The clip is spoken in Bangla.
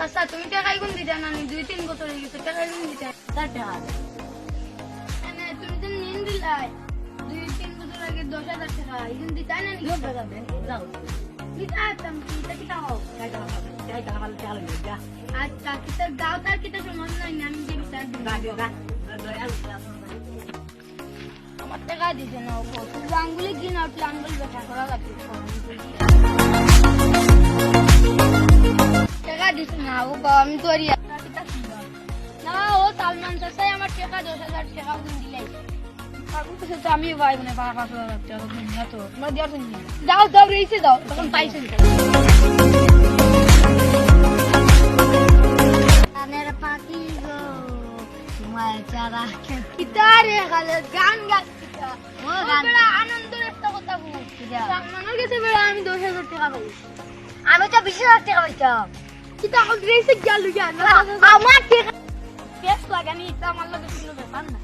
আচ্ছা তুমি টাকাই কোন দিতে না 2-3 বছর হয়ে গেছে টাকাই কোন দিতে তুমি তো নিন দিলাই 2-3 বছর আগে 10,000 টাকা এখন দিতে না নি আচ্ছা কিতা গাও তার কিতা সমস্যা নাই আমি যে আমার টাকা দিতে না তুই আঙ্গুলি কিনা তুই আঙ্গুল ব্যথা করা লাগবে টাকা দিস না ও আমি তো না ও সালমান চাচাই আমার টাকা 10,000 টাকা দিলাই আমি ভাই মানে 5,000 টাকা না তো তোমার দেওয়ার জন্য যাও দাও রেসে দাও তখন পাইছো আনের পাখি গো তোমার চারা কিতারে গালে গান গাচ্ছিস ও গান বড় আনন্দের একটা কথা বল সালমানের কাছে বড় আমি 10,000 টাকা পাই আমি তো 20,000 টাকা পাইতাম কিতা রেসে গেল জান আমার টাকা পেছ লাগানি এটা আমার লাগে ছিল ব্যাপার না